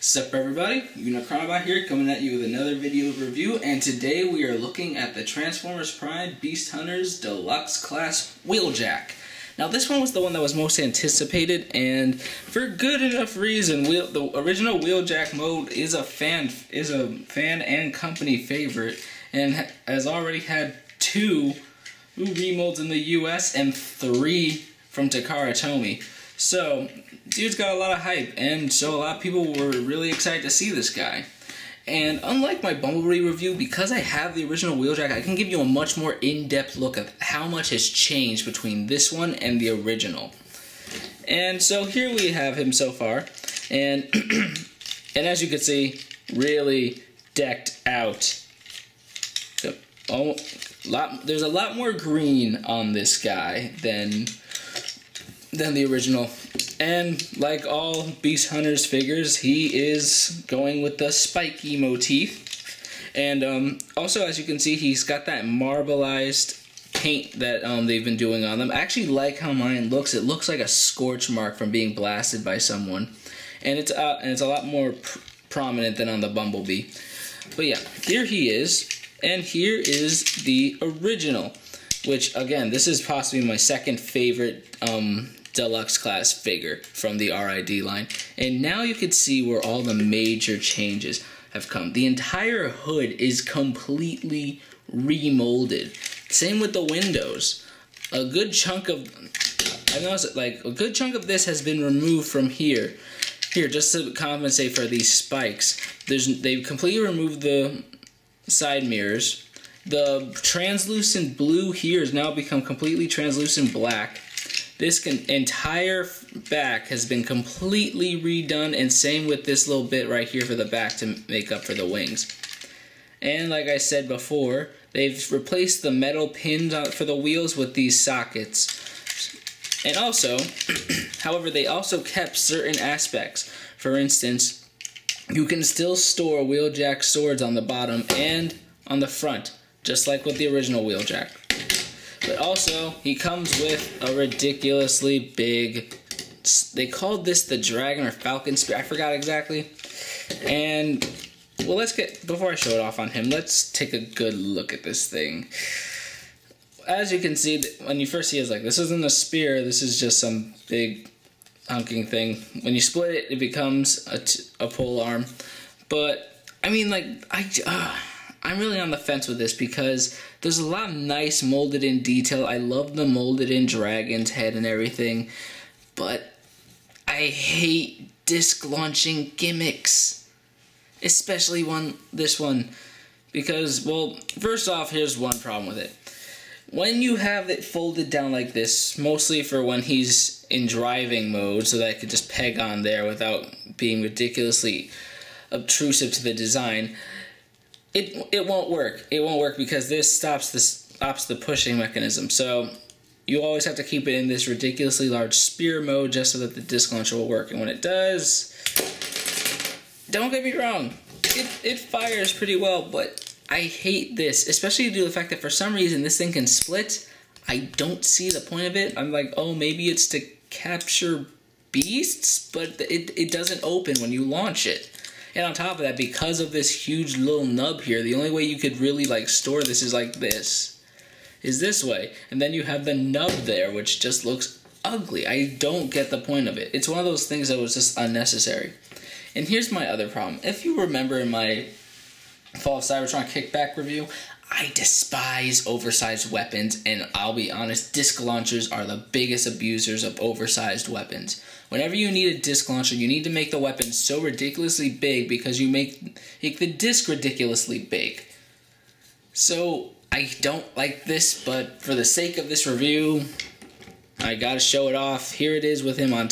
Sup everybody, Unicronobot here, coming at you with another video review, and today we are looking at the Transformers Prime Beast Hunters Deluxe Class Wheeljack. Now this one was the one that was most anticipated, and for good enough reason. The original Wheeljack mode is a fan and company favorite, and has already had two remolds in the US and 3 from Takara Tomy. So, dude's got a lot of hype, and so a lot of people were really excited to see this guy. And unlike my Bumblebee review, because I have the original Wheeljack, I can give you a much more in-depth look at how much has changed between this one and the original. And so here we have him so far, and and as you can see, really decked out. There's a lot more green on this guy than the original, and like all Beast Hunters figures, he is going with the spikey motif. And also, as you can see, he's got that marbleized paint that they've been doing on them. I actually like how mine looks. It looks like a scorch mark from being blasted by someone, and it's a lot more prominent than on the Bumblebee. But yeah, here he is, and here is the original, which again, this is possibly my second favorite Deluxe class figure from the RID line. And now you can see where all the major changes have come. The entire hood is completely remolded. Same with the windows. A good chunk of this has been removed from here. Just to compensate for these spikes. They've completely removed the side mirrors. The translucent blue here has now become completely translucent black. This entire back has been completely redone, and same with this little bit right here for the back to make up for the wings. And like I said before, they've replaced the metal pins for the wheels with these sockets. And also, however, they also kept certain aspects. For instance, you can still store Wheeljack swords on the bottom and on the front, just like with the original Wheeljack. But also, he comes with a ridiculously big, they called this the Dragon or Falcon Spear, I forgot exactly. And, well, before I show it off on him, let's take a good look at this thing. As you can see, when you first see it, it's like, this isn't a spear, this is just some big hunking thing. When you split it, it becomes a pole arm. But, I mean, like, I'm really on the fence with this because there's a lot of nice molded in detail. I love the molded in dragon's head and everything, but I hate disc launching gimmicks, especially this one, because, well, first off, here's one problem with it. When you have it folded down like this, mostly for when he's in driving mode, so that I could just peg on there without being ridiculously obtrusive to the design, it won't work. It won't work because this stops the pushing mechanism. So you always have to keep it in this ridiculously large spear mode just so that the disc launcher will work. And when it does, don't get me wrong, it fires pretty well, but I hate this, especially due to the fact that for some reason this thing can split. I don't see the point of it. I'm like, oh, maybe it's to capture beasts, but it doesn't open when you launch it. And on top of that, because of this huge little nub here, the only way you could really like store this is like this. Is this way. And then you have the nub there, which just looks ugly. I don't get the point of it. It's one of those things that was just unnecessary. And here's my other problem. If you remember in my Fall of Cybertron kickback review, I despise oversized weapons, and I'll be honest, disc launchers are the biggest abusers of oversized weapons. Whenever you need a disc launcher, you need to make the weapon so ridiculously big because you make the disc ridiculously big. So, I don't like this, but for the sake of this review, I gotta show it off. Here it is with it on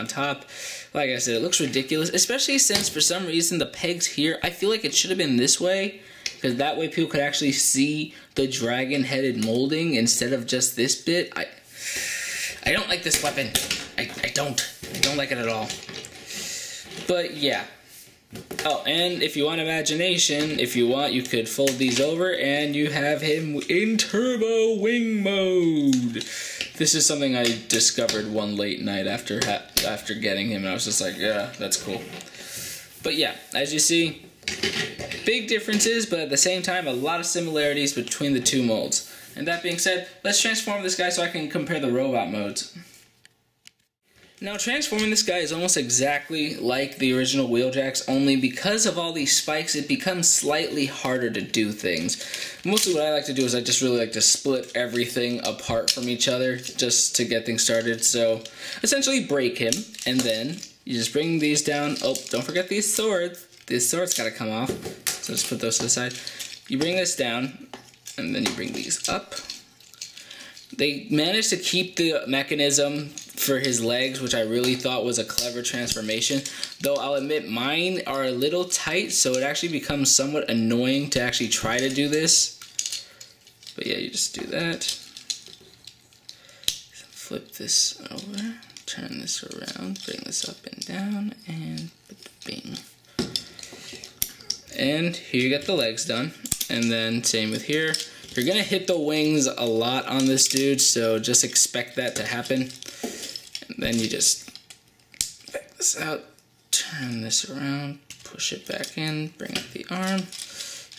top. Like I said, it looks ridiculous, especially since for some reason the pegs here, I feel like it should have been this way, because that way people could actually see the dragon-headed molding instead of just this bit. I don't like this weapon. I don't like it at all. But yeah. Oh, and if you want imagination, if you want, you could fold these over and you have him in turbo wing mode. This is something I discovered one late night after getting him, and I was just like, yeah, that's cool. But yeah, as you see, big differences, but at the same time, a lot of similarities between the two molds. And that being said, let's transform this guy so I can compare the robot modes. Now, transforming this guy is almost exactly like the original Wheeljack's, only because of all these spikes, it becomes slightly harder to do things. Mostly what I like to do is I just really like to split everything apart from each other just to get things started. So, essentially break him, and then you just bring these down. Oh, don't forget these swords. These swords gotta come off, so just put those to the side. You bring this down, and then you bring these up. They managed to keep the mechanism for his legs, which I really thought was a clever transformation. Though I'll admit mine are a little tight, so it actually becomes somewhat annoying to actually try to do this. But yeah, you just do that. Flip this over, turn this around, bring this up and down, and bing. And here you get the legs done. And then same with here. You're gonna hit the wings a lot on this dude, so just expect that to happen. And then you just back this out, turn this around, push it back in, bring up the arm.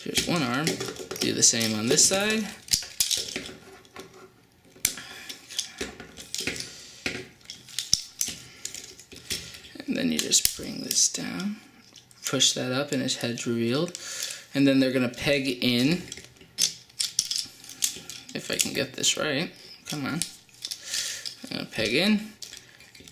Here's one arm. Do the same on this side. And then you just bring this down, push that up, and his head's revealed. And then they're gonna peg in. If I can get this right, come on. I'm gonna peg in.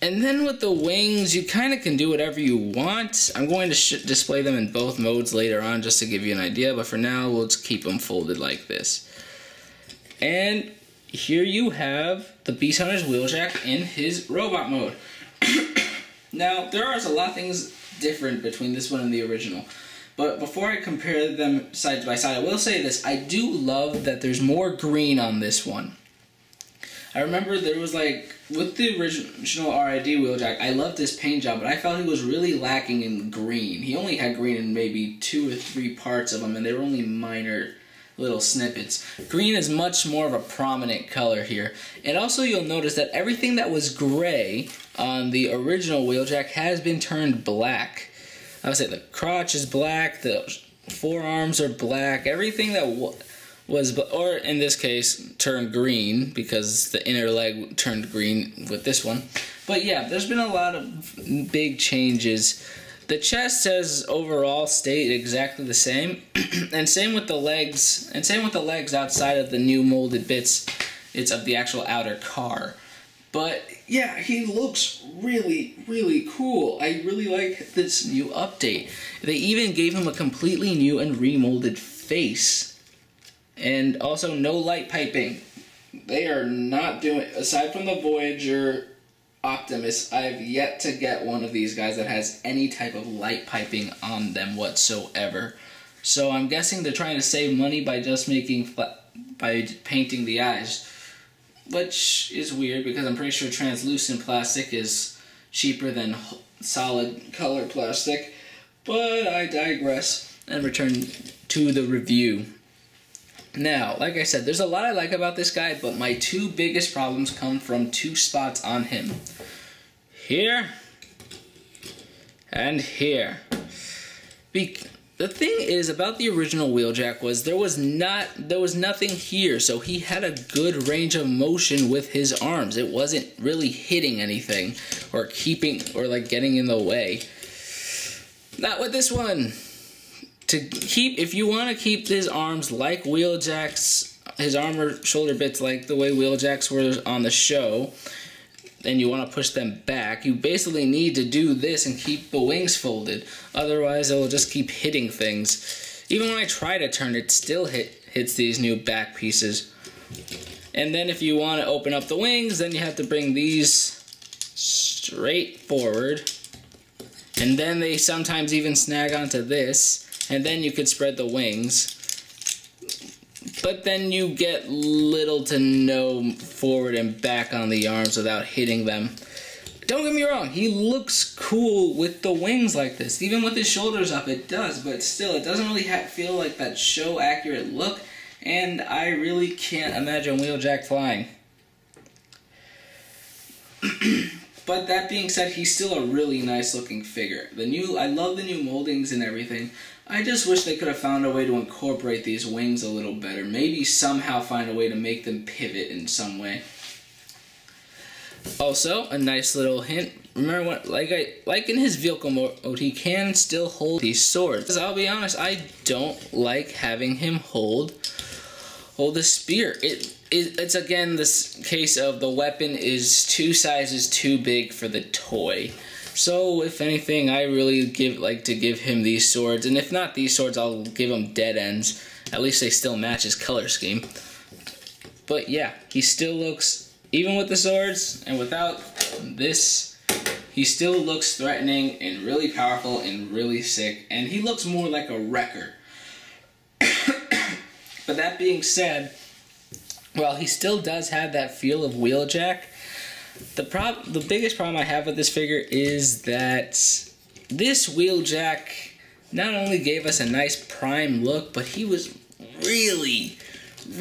And then with the wings, you kind of can do whatever you want. I'm going to display them in both modes later on just to give you an idea, but for now, we'll just keep them folded like this. And here you have the Beast Hunter's Wheeljack in his robot mode. Now, there are a lot of things different between this one and the original. But before I compare them side by side, I will say this. I do love that there's more green on this one. I remember there was like, with the original RID Wheeljack, I loved this paint job, but I felt he was really lacking in green. He only had green in maybe 2 or 3 parts of them, and they were only minor little snippets. Green is much more of a prominent color here. And also you'll notice that everything that was gray on the original Wheeljack has been turned black. I would say the crotch is black, the forearms are black, everything that was, or in this case, turned green because the inner leg turned green with this one. But yeah, there's been a lot of big changes. The chest has overall stayed exactly the same, and same with the legs, outside of the new molded bits. It's of the actual outer car. But yeah, he looks really, really cool. I really like this new update. They even gave him a completely new and remolded face. And also no light piping. They are not doing, aside from the Voyager Optimus, I've yet to get one of these guys that has any type of light piping on them whatsoever. So I'm guessing they're trying to save money by just by painting the eyes. Which is weird because I'm pretty sure translucent plastic is cheaper than solid color plastic. But I digress and return to the review. Now, like I said, there's a lot I like about this guy, but my 2 biggest problems come from 2 spots on him. Here and here. The thing is about the original Wheeljack was there was nothing here, so he had a good range of motion with his arms. It wasn't really hitting anything or like getting in the way. Not with this one. If you want to keep his arms like Wheeljack's, his armor shoulder bits like the way Wheeljack's were on the show, and you want to push them back, you basically need to do this and keep the wings folded. Otherwise, it'll just keep hitting things. Even when I try to turn it, still hits these new back pieces. And then if you want to open up the wings, then you have to bring these straight forward. And then they sometimes even snag onto this. And then you could spread the wings. But then you get little to no forward and back on the arms without hitting them. Don't get me wrong, he looks cool with the wings like this. Even with his shoulders up, it does. But still, it doesn't really feel like that show-accurate look. And I really can't imagine Wheeljack flying. But that being said, he's still a really nice looking figure. I love the new moldings and everything. I just wish they could have found a way to incorporate these wings a little better. Maybe somehow find a way to make them pivot in some way. Also, a nice little hint. Remember, what, like in his vehicle mode, he can still hold these swords. Because I'll be honest, I don't like having him hold a spear. It's again this case of the weapon is 2 sizes too big for the toy. So if anything, I really like to give him these swords, and if not these swords, I'll give him dead ends. At least they still match his color scheme. But yeah, he still looks, even with the swords and without this, he still looks threatening and really powerful and really sick, and he looks more like a wrecker. But that being said, well, he still does have that feel of Wheeljack. The biggest problem I have with this figure is that this Wheeljack not only gave us a nice prime look, but he was really,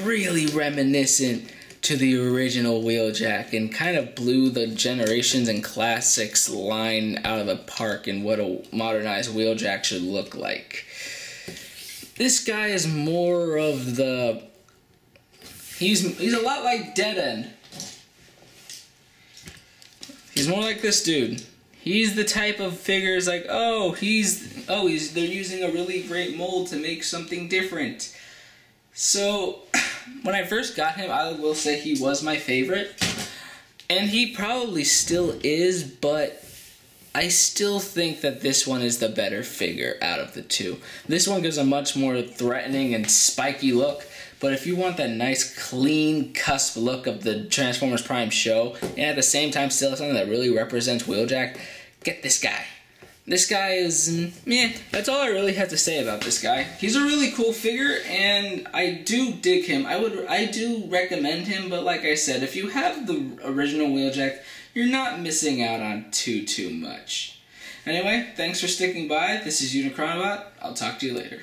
really reminiscent to the original Wheeljack and kind of blew the Generations and Classics line out of the park and what a modernized Wheeljack should look like. This guy is more of the... He's a lot like Dead End. He's more like this dude. He's the type of figures like, they're using a really great mold to make something different. So, when I first got him, I will say he was my favorite. And he probably still is, but I still think that this one is the better figure out of the two. This one gives a much more threatening and spiky look, but if you want that nice, clean, cusp look of the Transformers Prime show, and at the same time still something that really represents Wheeljack, get this guy. This guy is, that's all I really have to say about this guy. He's a really cool figure, and I do dig him. I do recommend him, but like I said, if you have the original Wheeljack, you're not missing out on too much. Anyway, thanks for sticking by. This is Unicronobot. I'll talk to you later.